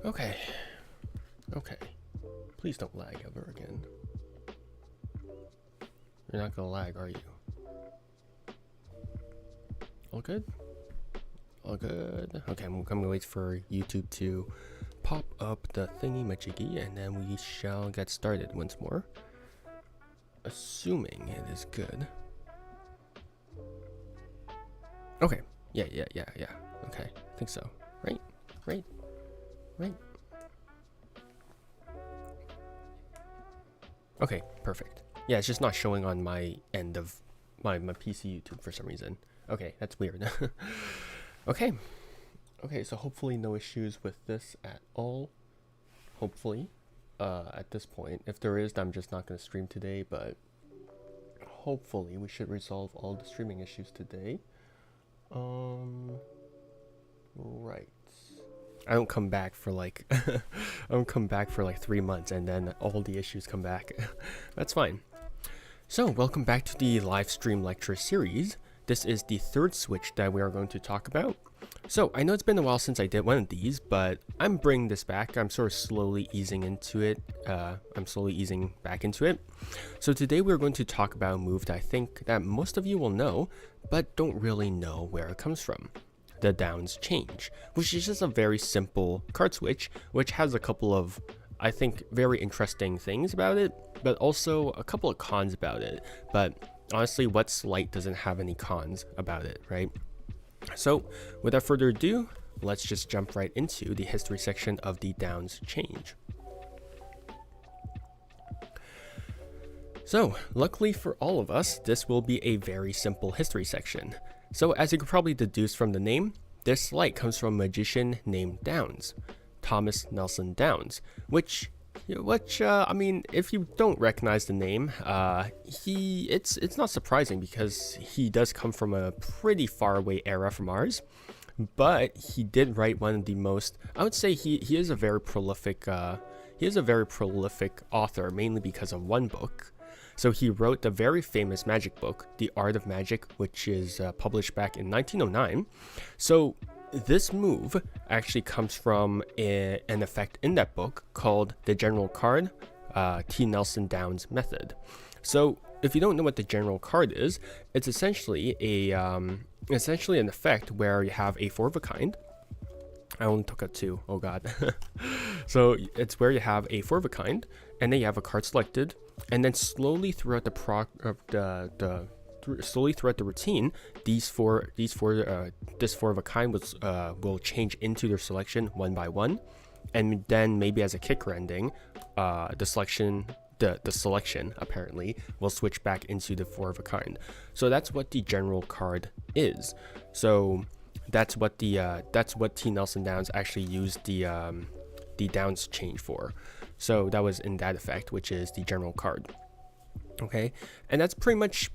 Okay. Okay. Please don't lag ever again. You're not gonna lag, are you? All good? All good. Okay, I'm gonna wait for YouTube to pop up the thingy-majiggy, and then we shall get started once more. Assuming it is good. Okay. Yeah. Okay, I think so. Right. Okay, perfect. Yeah, it's just not showing on my end of my PC YouTube for some reason. Okay, that's weird. Okay, so hopefully no issues with this at all. Hopefully, at this point. If there is, I'm just not going to stream today, but hopefully we should resolve all the streaming issues today. Right. I don't come back for like I don't come back for like 3 months and then all the issues come back. That's fine. So welcome back to the live stream lecture series. This is the third Switch that we are going to talk about. So I know it's been a while since I did one of these, but I'm bringing this back. I'm sort of slowly easing into it. I'm slowly easing back into it. So today we're going to talk about a move that I think that most of you will know, but don't really know where it comes from. The Downs Change, which is just a very simple card switch, which has a couple of, I think, very interesting things about it, but also a couple of cons about it. But honestly, what slight doesn't have any cons about it, right? So without further ado, let's just jump right into the history section of the Downs Change. So luckily for all of us, this will be a very simple history section. So as you could probably deduce from the name, this light comes from a magician named Downs, Thomas Nelson Downs, which I mean, if you don't recognize the name, it's not surprising because he does come from a pretty far away era from ours, but he did write one of the most, I would say he is a very prolific author, mainly because of one book. So he wrote the very famous magic book, The Art of Magic, which is published back in 1909. So this move actually comes from an effect in that book called the general card, T. Nelson Downs method. So if you don't know what the general card is, it's essentially an effect where you have a 4 of a kind. I only took out 2. Oh god. So it's where you have a 4 of a kind, and then you have a card selected, and then slowly throughout the routine, this 4 of a kind will change into their selection one by one, and then maybe as a kicker ending, the selection apparently will switch back into the 4 of a kind. So that's what the general card is. So that's what T. Nelson Downs actually used the Downs Change for. So that was in that effect, which is the general card. Okay, and that's pretty much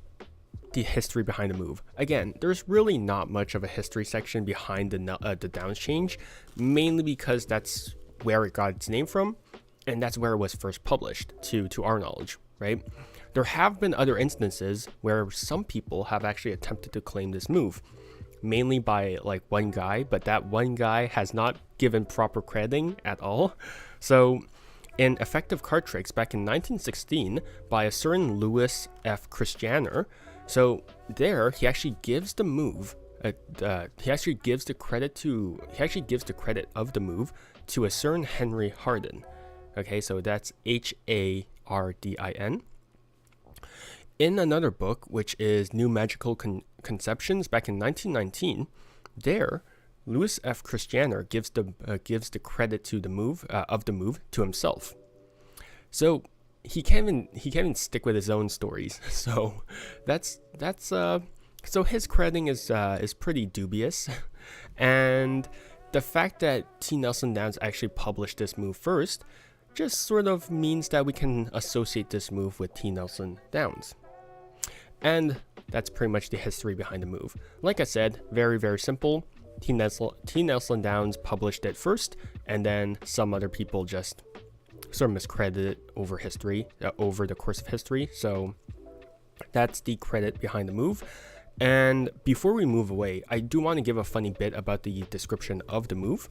the history behind the move. Again, there's really not much of a history section behind the Downs Change, mainly because that's where it got its name from, and that's where it was first published, to our knowledge, right? There have been other instances where some people have actually attempted to claim this move, mainly by like one guy, but that one guy has not given proper crediting at all. So in Effective Card Tricks back in 1916 by a certain Louis F. Christianer, so there he actually gives the move he actually gives the credit of the move to a certain Henry Hardin. Okay, so that's Hardin. In another book, which is New Magical Conceptions back in 1919, there Louis F. Christianer gives the credit to the move to himself. So he can't even stick with his own stories. So so his crediting is pretty dubious, and the fact that T. Nelson Downs actually published this move first just sort of means that we can associate this move with T. Nelson Downs. And that's pretty much the history behind the move. Like I said, very, very simple. T. Nelson Downs published it first, and then some other people just sort of miscredited it over the course of history. So that's the credit behind the move. And before we move away, I do want to give a funny bit about the description of the move.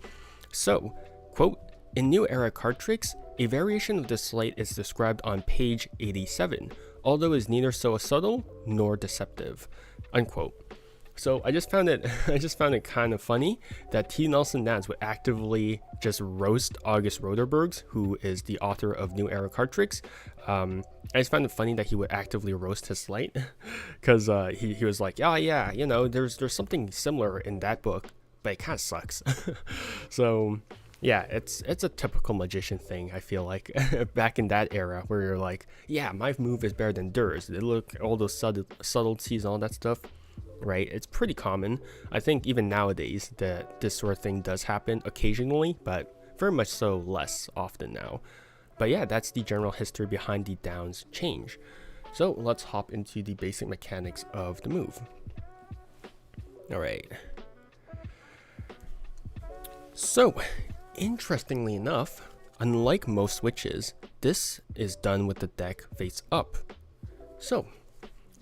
So, quote, in New Era card tricks, a variation of this sleight is described on page 87, although is neither so subtle nor deceptive, unquote. So I just found it kind of funny that T. Nelson Downs would actively just roast August Roderbergs, who is the author of New Era card tricks. I just found it funny that he would actively roast his sleight, because he was like, oh yeah, you know, there's something similar in that book, but it kind of sucks. So yeah, it's a typical magician thing, I feel like, back in that era where you're like, yeah, my move is better than theirs. Look, all those subtleties and all that stuff, right? It's pretty common. I think even nowadays that this sort of thing does happen occasionally, but very much so less often now. But yeah, that's the general history behind the Downs change. So let's hop into the basic mechanics of the move. All right. So, interestingly enough, unlike most switches, this is done with the deck face up. So,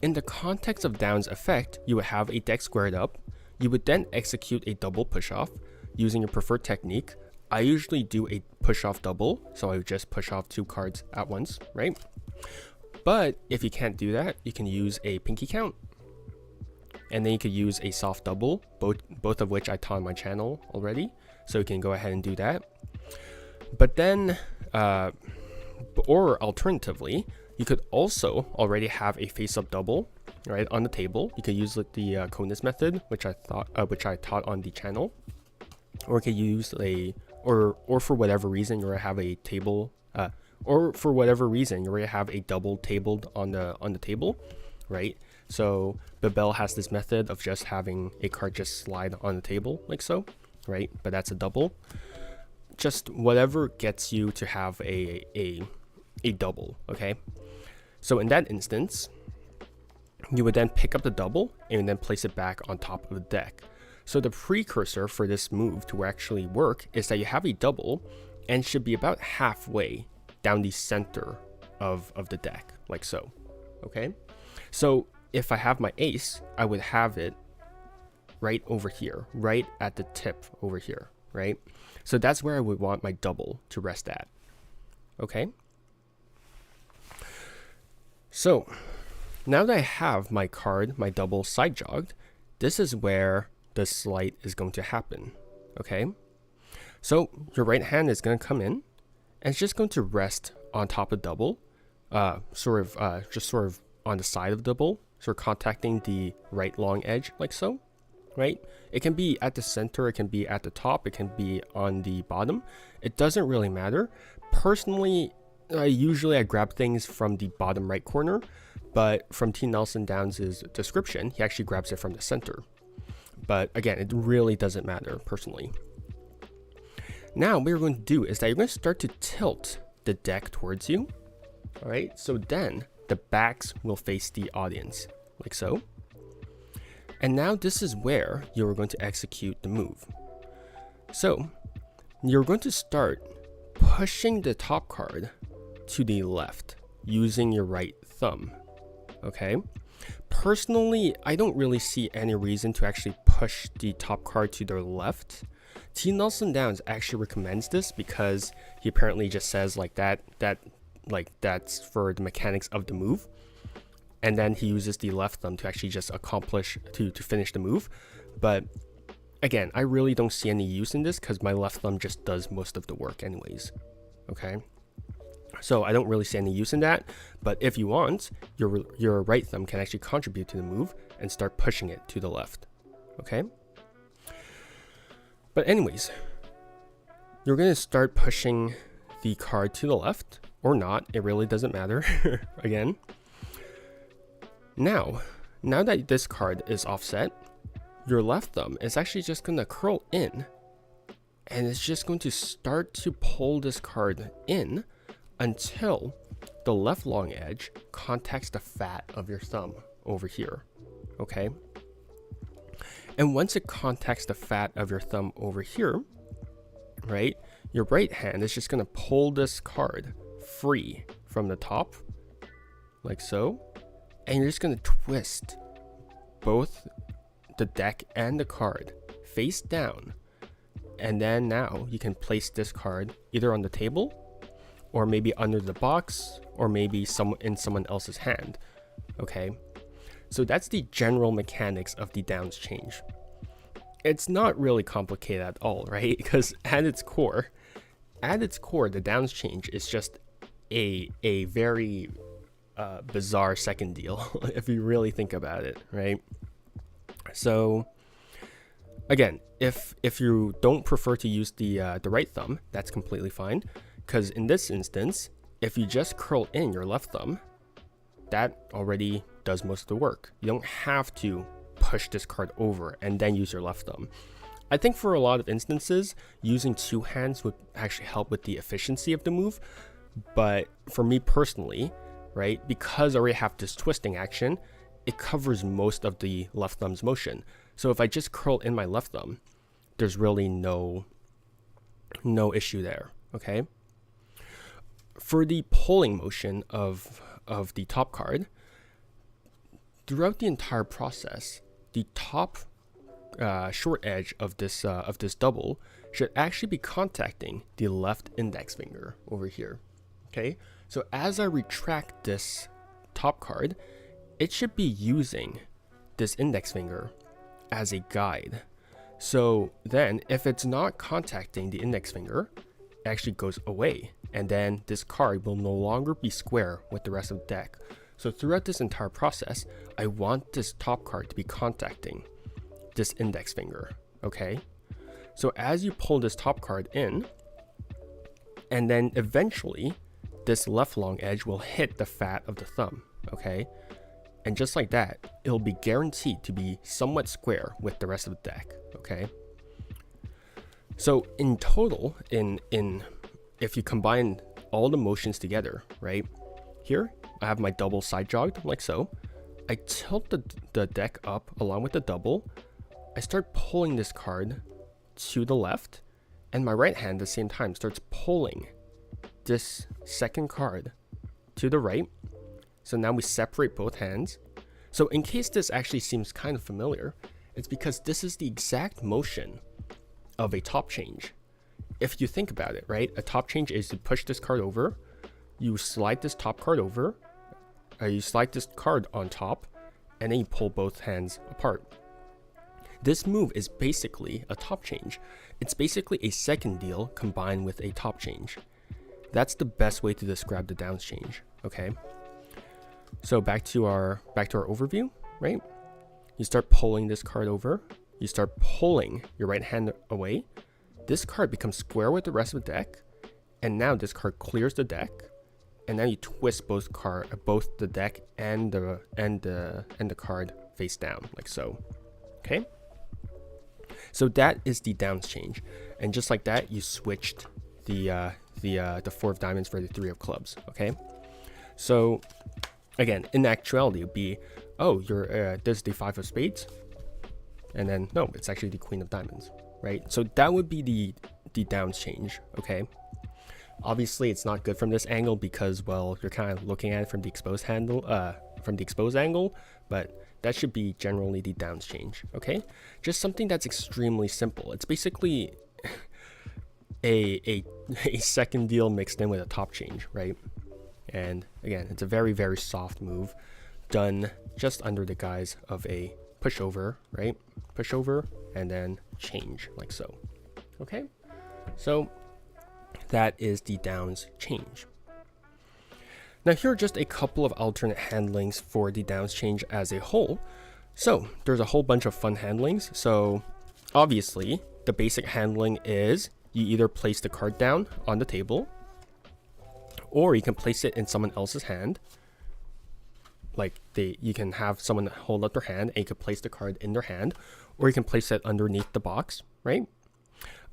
in the context of Downs' effect, you would have a deck squared up. You would then execute a double push-off using your preferred technique. I usually do a push-off double, so I would just push off 2 cards at once, right? But if you can't do that, you can use a pinky count. And then you could use a soft double, both of which I taught on my channel already. So you can go ahead and do that. But then, or alternatively, you could also already have a face-up double, right, on the table. You could use the Conus method, which I taught on the channel, or you could use or for whatever reason you already have a table, or for whatever reason you already have a double tabled on the table, right? So Babel has this method of just having a card just slide on the table like so, right? But that's a double. Just whatever gets you to have a double, okay? So in that instance, you would then pick up the double and then place it back on top of the deck. So the precursor for this move to actually work is that you have a double and should be about halfway down the center of the deck, like so, okay? So if I have my ace, I would have it right over here, right at the tip over here, right? So that's where I would want my double to rest at, okay? So now that I have my card, my double side jogged, this is where the sleight is going to happen, okay? So your right hand is going to come in and it's just going to rest on top of double, just sort of on the side of double, sort of contacting the right long edge like so, right? It can be at the center, it can be at the top, it can be on the bottom. It doesn't really matter. Personally, usually I grab things from the bottom right corner, but from T. Nelson Downs' description, he actually grabs it from the center. But again, it really doesn't matter personally. Now what you're going to do is that you're going to start to tilt the deck towards you. All right, so then the backs will face the audience, like so. And now this is where you're going to execute the move. So you're going to start pushing the top card to the left using your right thumb, okay? Personally, I don't really see any reason to actually push the top card to the left. T. Nelson Downs actually recommends this because he apparently just says like that's for the mechanics of the move, and then he uses the left thumb to actually just accomplish to finish the move. But again, I really don't see any use in this because my left thumb just does most of the work anyways, okay? So I don't really see any use in that, but if you want, your right thumb can actually contribute to the move and start pushing it to the left, okay? But anyways, you're going to start pushing the card to the left, or not, it really doesn't matter, again. Now that this card is offset, your left thumb is actually just going to curl in, and it's just going to start to pull this card in until the left long edge contacts the fat of your thumb over here, okay? And once it contacts the fat of your thumb over here, right, your right hand is just going to pull this card free from the top, like so, and you're just going to twist both the deck and the card face down, and then now you can place this card either on the table or maybe under the box or maybe in someone else's hand. Okay, so that's the general mechanics of the downs change. It's not really complicated at all, right? Because at its core, the downs change is just a very bizarre second deal if you really think about it, right? So again, if you don't prefer to use the right thumb, that's completely fine, because in this instance, if you just curl in your left thumb, that already does most of the work. You don't have to push this card over and then use your left thumb. I think for a lot of instances, using two hands would actually help with the efficiency of the move, but for me personally, right, because I already have this twisting action, it covers most of the left thumb's motion. So if I just curl in my left thumb, there's really no issue there, okay? For the pulling motion of the top card, throughout the entire process, the top short edge of this double should actually be contacting the left index finger over here, okay? So as I retract this top card, it should be using this index finger as a guide. So then if it's not contacting the index finger, it actually goes away, and then this card will no longer be square with the rest of the deck. So throughout this entire process, I want this top card to be contacting this index finger, okay? So as you pull this top card in, and then eventually this left long edge will hit the fat of the thumb, okay? And just like that, it'll be guaranteed to be somewhat square with the rest of the deck, okay? So in total, if you combine all the motions together, right? Here, I have my double side jogged like so. I tilt the deck up along with the double. I start pulling this card to the left, and my right hand at the same time starts pulling this second card to the right. So now we separate both hands. So in case this actually seems kind of familiar, it's because this is the exact motion of a top change. If you think about it, right? A top change is to push this card over, you slide this top card over, you slide this card on top, and then you pull both hands apart. This move is basically a top change. It's basically a second deal combined with a top change. That's the best way to describe the downs change, okay? So back to our overview, right? You start pulling this card over, you start pulling your right hand away. This card becomes square with the rest of the deck, and now this card clears the deck, and now you twist both the deck and the card face down like so, okay? So that is the downs change, and just like that, you switched the 4 of diamonds for the 3 of clubs, okay? So again, in actuality, it would be, oh, this is the 5 of spades, and then no, it's actually the queen of diamonds, right? So that would be the downs change, okay? Obviously, it's not good from this angle because, well, you're kind of looking at it from the exposed angle, but that should be generally the downs change, okay? Just something that's extremely simple. It's basically a second deal mixed in with a top change, right? And again, it's a very, very soft move done just under the guise of a pushover, right? Pushover and then change like so, okay? So that is the downs change. Now here are just a couple of alternate handlings for the downs change as a whole. So there's a whole bunch of fun handlings. So obviously the basic handling is you either place the card down on the table, or you can place it in someone else's hand. Like you can have someone hold up their hand and you can place the card in their hand, or you can place it underneath the box, right?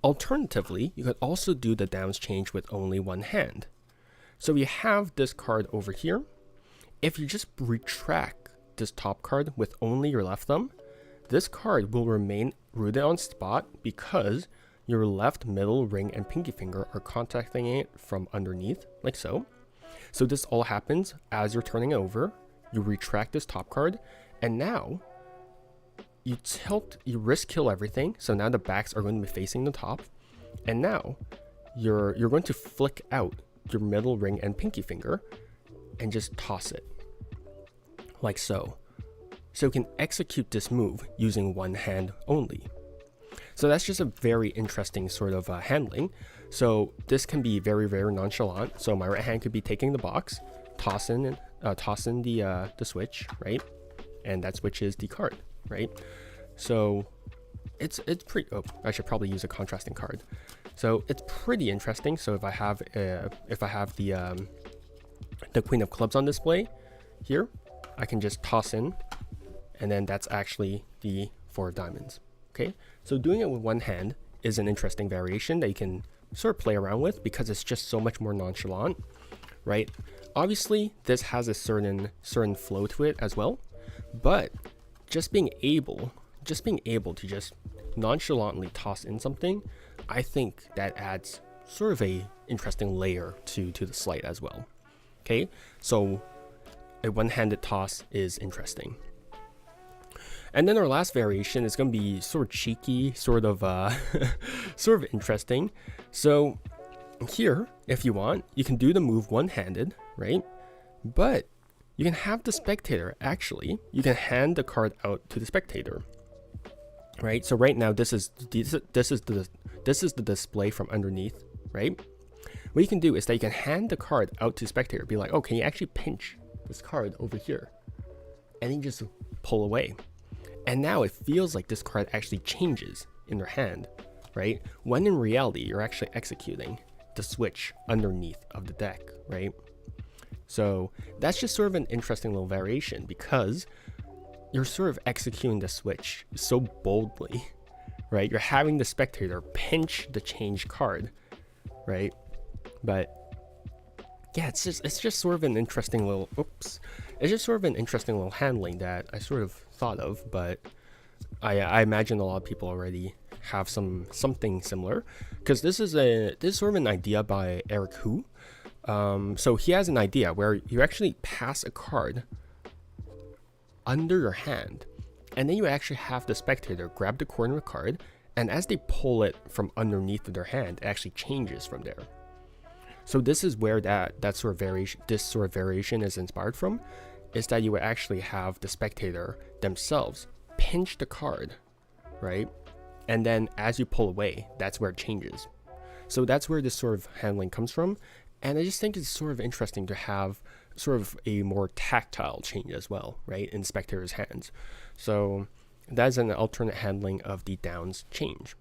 Alternatively, you could also do the downs change with only one hand. So you have this card over here. If you just retract this top card with only your left thumb, this card will remain rooted on spot because your left, middle, ring, and pinky finger are contacting it from underneath, like so. So this all happens as you're turning it over. You retract this top card, and now you risk kill everything. So now the backs are going to be facing the top. And now you're going to flick out your middle ring and pinky finger and just toss it like so. So you can execute this move using one hand only. So that's just a very interesting sort of handling. So this can be very, very nonchalant. So my right hand could be taking the box, tossing the switch, right? And that switches the card, right? So it's pretty. Oh, I should probably use a contrasting card. So it's pretty interesting. So if I have the Queen of Clubs on display here, I can just toss in, and then that's actually the 4 of diamonds. Okay, so doing it with one hand is an interesting variation that you can sort of play around with because it's just so much more nonchalant, right? Obviously, this has a certain flow to it as well, but just being able to just nonchalantly toss in something, I think that adds sort of a interesting layer to the sleight as well. Okay, so a one-handed toss is interesting. And then our last variation is going to be sort of cheeky, sort of interesting. So here, if you want, you can do the move one-handed, right? But you can have the spectator, actually, you can hand the card out to the spectator, right? So right now, this is the display from underneath, right? What you can do is that you can hand the card out to the spectator, be like, oh, can you actually pinch this card over here? And then just pull away. And now it feels like this card actually changes in their hand, right? When in reality, you're actually executing the switch underneath of the deck, right? So that's just sort of an interesting little variation because you're sort of executing the switch so boldly, right? You're having the spectator pinch the change card, right? But yeah, it's just sort of an interesting little, it's just sort of an interesting little handling that I sort of thought of, but I imagine a lot of people already have something similar, because this is sort of an idea by Eric Hu. So he has an idea where you actually pass a card under your hand, and then you actually have the spectator grab the corner of the card, and as they pull it from underneath of their hand, it actually changes from there. So this is where this sort of variation is inspired from, is that you would actually have the spectator themselves pinch the card, right? And then as you pull away, that's where it changes. So that's where this sort of handling comes from. And I just think it's sort of interesting to have sort of a more tactile change as well, right, in spectator's hands. So that's an alternate handling of the downs change.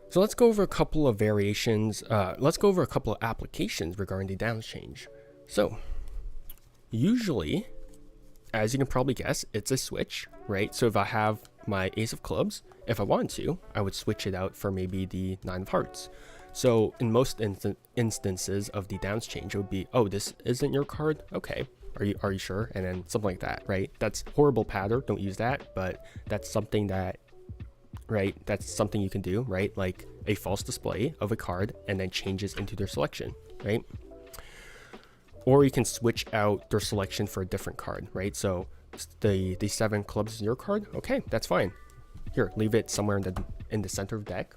So let's go over a couple of variations. Let's go over a couple of applications regarding the downs change. So usually, as you can probably guess, it's a switch, right? So if I have my ace of clubs, if I wanted to, I would switch it out for maybe the 9 of hearts. So in most instances of the downs change, it would be, oh, this isn't your card? Okay, are you sure? And then something like that, right? That's horrible pattern, don't use that, but that's something that, right, that's something you can do, right? Like a false display of a card and then changes into their selection, right? Or you can switch out their selection for a different card, right? So the 7 clubs is your card, okay, that's fine. Here, leave it somewhere in the center of the deck,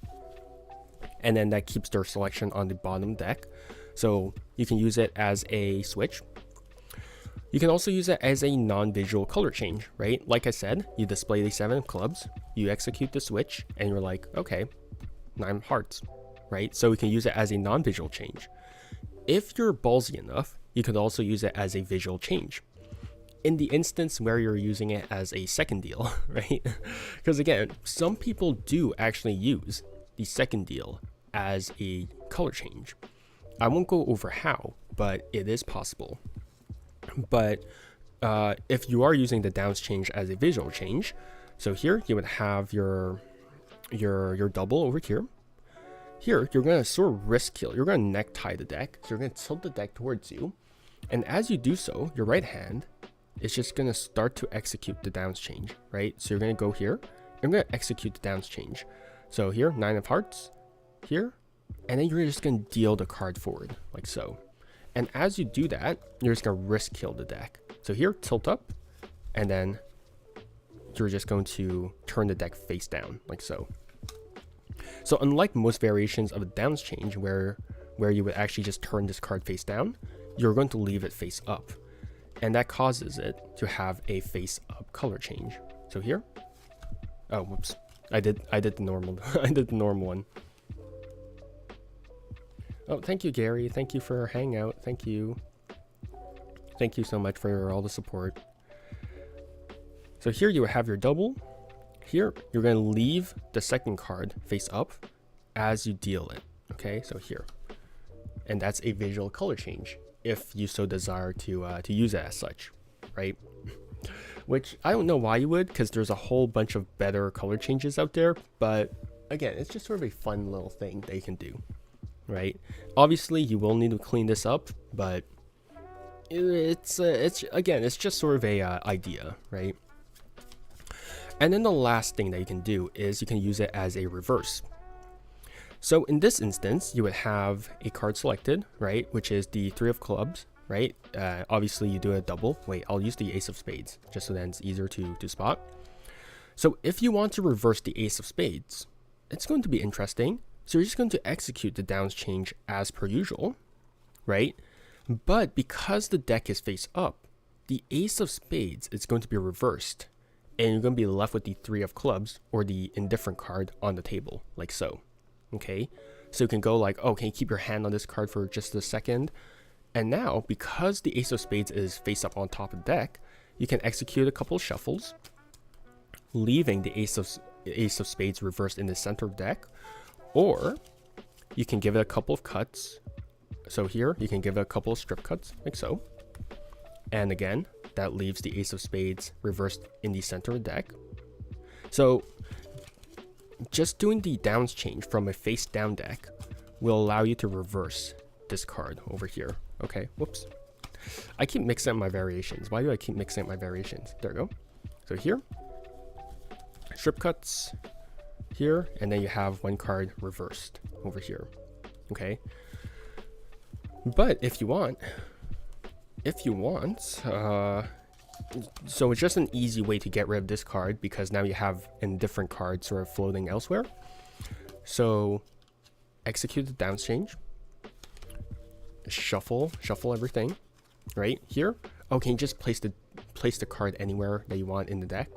and then that keeps their selection on the bottom deck. So you can use it as a switch. You can also use it as a non-visual color change, right? Like I said, you display the 7 of clubs, you execute the switch, and you're like, okay, 9 hearts, right? So we can use it as a non-visual change. If you're ballsy enough, you could also use it as a visual change. In the instance where you're using it as a second deal, right? Because again, some people do actually use the second deal as a color change. I won't go over how, but it is possible. But if you are using the downs change as a visual change, so here you would have your double over here. Here, you're going to sort of risk kill. You're going to necktie the deck. So you're going to tilt the deck towards you. And as you do so, your right hand is just going to start to execute the downs change, right? So you're going to go here. I'm going to execute the downs change. So here, 9 of hearts, here. And then you're just going to deal the card forward, like so. And as you do that, you're just going to risk kill the deck. So here, tilt up, and then you're just going to turn the deck face down, like so. So unlike most variations of a downs change where you would actually just turn this card face down, you're going to leave it face up. And that causes it to have a face up color change. So here, oh, whoops. I did the normal, I did the normal one. Oh, thank you, Gary. Thank you for hangout. Thank you. Thank you so much for all the support. So here you have your double. Here, you're going to leave the second card face up as you deal it. Okay, so here. And that's a visual color change if you so desire to use it as such, right? Which I don't know why you would, because there's a whole bunch of better color changes out there. But again, it's just sort of a fun little thing that you can do, right? Obviously, you will need to clean this up, but it's just sort of a idea, right? And then the last thing that you can do is you can use it as a reverse. So in this instance, you would have a card selected, right? Which is the 3 of clubs, right? Obviously you do a double. Wait, I'll use the ace of spades just so that it's easier to spot. So if you want to reverse the ace of spades, it's going to be interesting. So you're just going to execute the downs change as per usual, right? But because the deck is face up, the ace of spades is going to be reversed. And you're going to be left with the 3 of clubs or the indifferent card on the table, like so. Okay, so you can go like, oh, can you keep your hand on this card for just a second? And now, because the ace of spades is face up on top of the deck, you can execute a couple of shuffles, leaving the ace of spades reversed in the center of the deck, or you can give it a couple of cuts. So here, you can give it a couple of strip cuts, like so. And again, that leaves the ace of spades reversed in the center of the deck. So just doing the downs change from a face down deck will allow you to reverse this card over here. Okay, whoops. I keep mixing up my variations. Why do I keep mixing up my variations? There we go. So here, strip cuts here, and then you have one card reversed over here. Okay. But if you want, so it's just an easy way to get rid of this card because now you have a different card sort of floating elsewhere. So execute the downs change, shuffle everything right here. Okay, you just place the card anywhere that you want in the deck,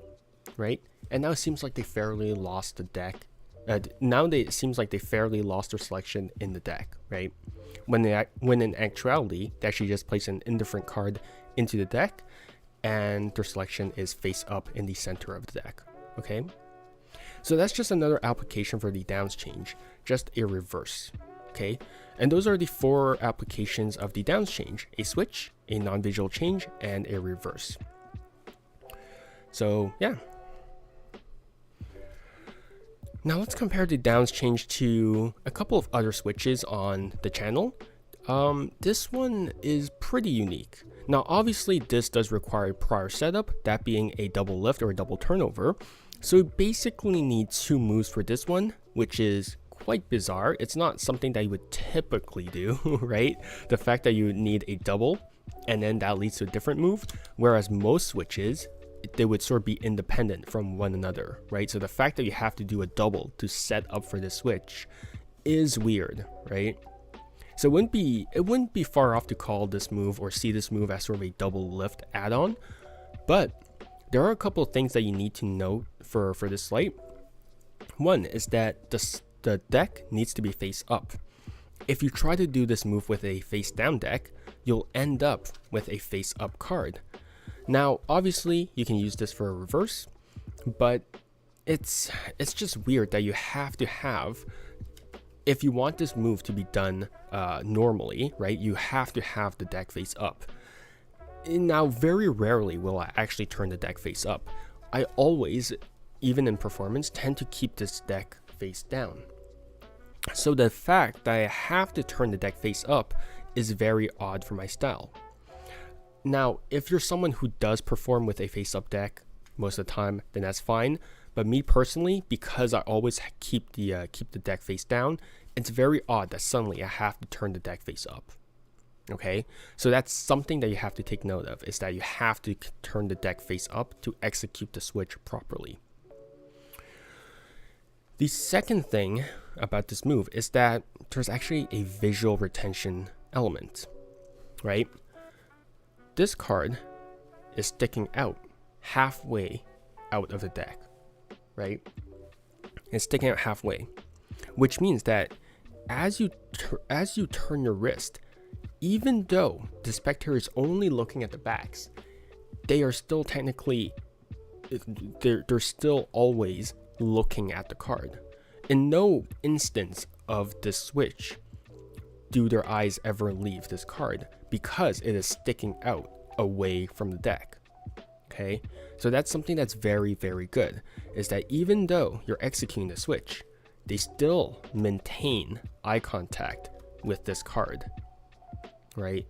right? And now it seems like they fairly lost the deck. It seems like they fairly lost their selection in the deck, right? When in actuality, they actually just place an indifferent card into the deck, and their selection is face up in the center of the deck. Okay, so that's just another application for the downs change, just a reverse. Okay, and those are the 4 applications of the downs change: a switch, a non-visual change, and a reverse. So yeah. Now let's compare the downs change to a couple of other switches on the channel. This one is pretty unique. Now obviously this does require a prior setup, that being a double lift or a double turnover. So you basically need 2 moves for this one, which is quite bizarre. It's not something that you would typically do, right? The fact that you need a double and then that leads to a different move, whereas most switches, they would sort of be independent from one another, right? So the fact that you have to do a double to set up for this switch is weird, right? So it wouldn't be far off to call this move or see this move as sort of a double lift add-on, but there are a couple of things that you need to note for this slight. One is that the deck needs to be face up. If you try to do this move with a face down deck, you'll end up with a face up card. Now, obviously, you can use this for a reverse, but it's just weird that you have to have, if you want this move to be done normally, right, you have to have the deck face up. Now, very rarely will I actually turn the deck face up. I always, even in performance, tend to keep this deck face down. So the fact that I have to turn the deck face up is very odd for my style. Now, if you're someone who does perform with a face-up deck most of the time, then that's fine. But me personally, because I always keep the deck face down, it's very odd that suddenly I have to turn the deck face up. Okay, so that's something that you have to take note of, is that you have to turn the deck face up to execute the switch properly. The second thing about this move is that there's actually a visual retention element, right? This card is sticking out halfway out of the deck, right? It's sticking out halfway, which means that as you turn your wrist, even though the spectator is only looking at the backs, they are still technically, they're still always looking at the card. In no instance of this switch do their eyes ever leave this card, because it is sticking out away from the deck. Okay, so that's something that's very, very good, is that even though you're executing the switch, they still maintain eye contact with this card, right?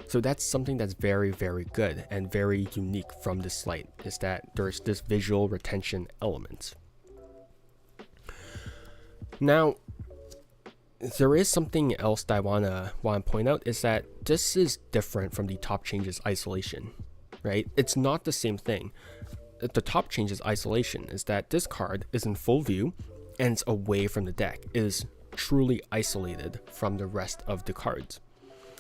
So that's something that's very, very good and very unique from this sleight, is that there's this visual retention element. Now, there is something else that I wanna point out, is that this is different from the top changes isolation, right? It's not the same thing. The top changes isolation is that this card is in full view and it's away from the deck. It is truly isolated from the rest of the cards.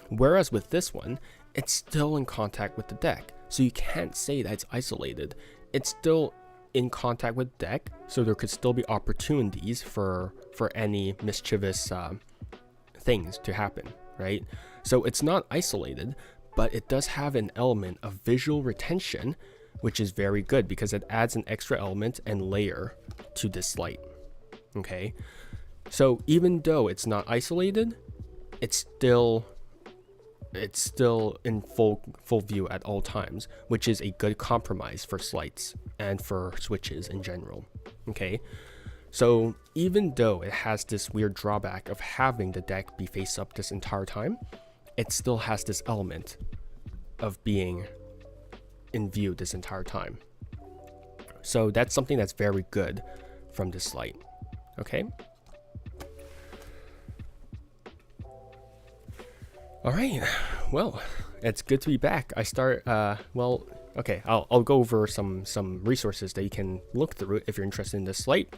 Whereas with this one, it's still in contact with the deck, so you can't say that it's isolated. It's still in contact with the deck, so there could still be opportunities for any mischievous things to happen, right? So it's not isolated, but it does have an element of visual retention, which is very good because it adds an extra element and layer to this sleight. Okay, so even though it's not isolated, it's still in full view at all times, which is a good compromise for sleights and for switches in general. Okay, so even though it has this weird drawback of having the deck be face up this entire time, it still has this element of being in view this entire time. So that's something that's very good from this sleight. Okay. All right. Well, it's good to be back. I start. Well, okay. I'll go over some resources that you can look through if you're interested in this sleight.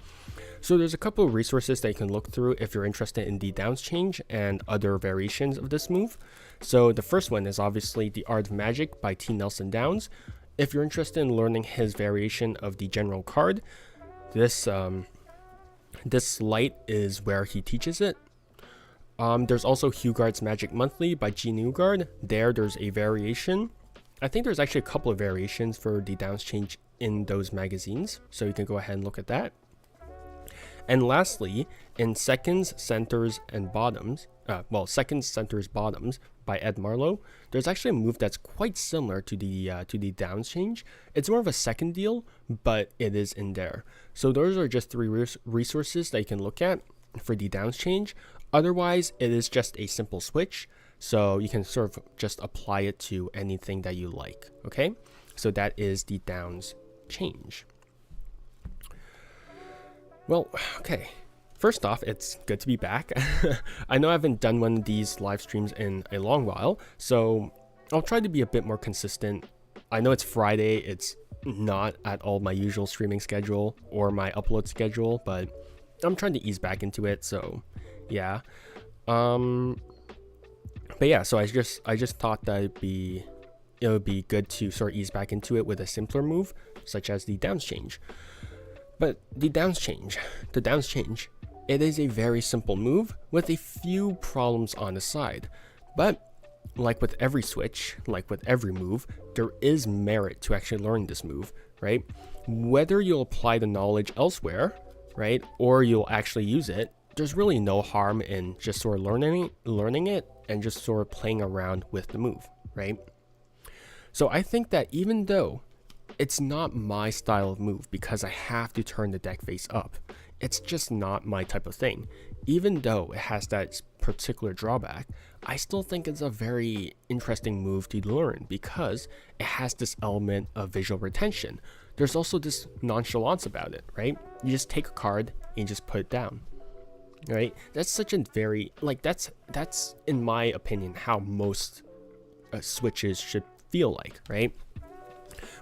So there's a couple of resources that you can look through if you're interested in the downs change and other variations of this move. So the first one is obviously The Art of Magic by T. Nelson Downs. If you're interested in learning his variation of the general card, this sleight is where he teaches it. There's also Hugard's Magic Monthly by G. Newgard. There's a variation. I think there's actually a couple of variations for the downs change in those magazines, so you can go ahead and look at that. And lastly, in Seconds, Centers, and Bottoms, Seconds, Centers, Bottoms by Ed Marlowe, there's actually a move that's quite similar to the downs change. It's more of a second deal, but it is in there. So those are just three resources that you can look at for the downs change. Otherwise, it is just a simple switch, so you can sort of just apply it to anything that you like. Okay, so that is the downs change. Well, okay. First off, it's good to be back. I know I haven't done one of these live streams in a long while, so I'll try to be a bit more consistent. I know it's Friday, it's not at all my usual streaming schedule or my upload schedule, but I'm trying to ease back into it, so yeah. But yeah, so I just thought that it would be good to sort of ease back into it with a simpler move, such as the downs change. But the downs change, it is a very simple move with a few problems on the side. But like with every switch, like with every move, there is merit to actually learning this move, right? Whether you'll apply the knowledge elsewhere, right, or you'll actually use it, there's really no harm in just sort of learning it and just sort of playing around with the move, right? So I think that even though it's not my style of move because I have to turn the deck face up, it's just not my type of thing. Even though it has that particular drawback, I still think it's a very interesting move to learn because it has this element of visual retention. There's also this nonchalance about it, right? You just take a card and you just put it down. right? That's such a very, like, that's in my opinion how most switches should feel like, right?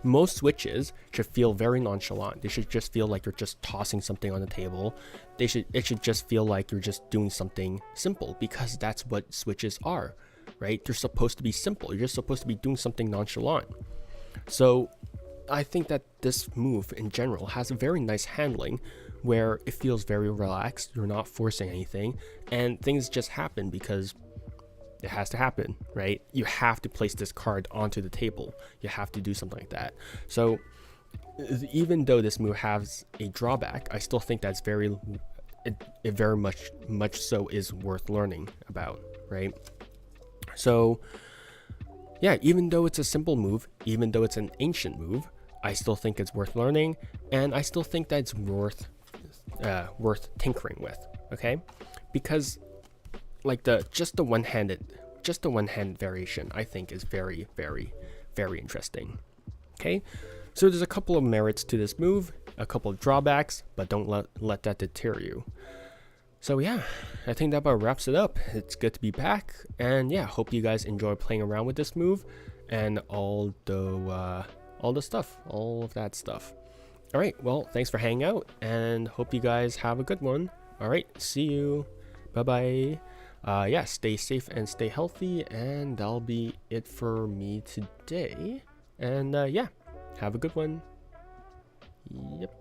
Most switches should feel very nonchalant. They should just feel like you're just tossing something on the table. It should just feel like you're just doing something simple, because that's what switches are, right? They're supposed to be simple. You're just supposed to be doing something nonchalant. So I think that this move in general has a very nice handling where it feels very relaxed. You're not forcing anything, and things just happen because it has to happen, right? You have to place this card onto the table. You have to do something like that. So even though this move has a drawback, I still think that's it very much so is worth learning about, right? So yeah, even though it's a simple move, even though it's an ancient move, I still think it's worth learning, and I still think that it's worth tinkering with, okay? Because like just the one-handed variation, I think is very, very, very interesting. Okay, so there's a couple of merits to this move, a couple of drawbacks, but don't let that deter you. So yeah, I think that about wraps it up. It's good to be back, and yeah, hope you guys enjoy playing around with this move and all of that stuff. All right, well, thanks for hanging out, and hope you guys have a good one. All right, see you. Bye bye. Yeah, stay safe and stay healthy, and that'll be it for me today. And yeah, have a good one. Yep.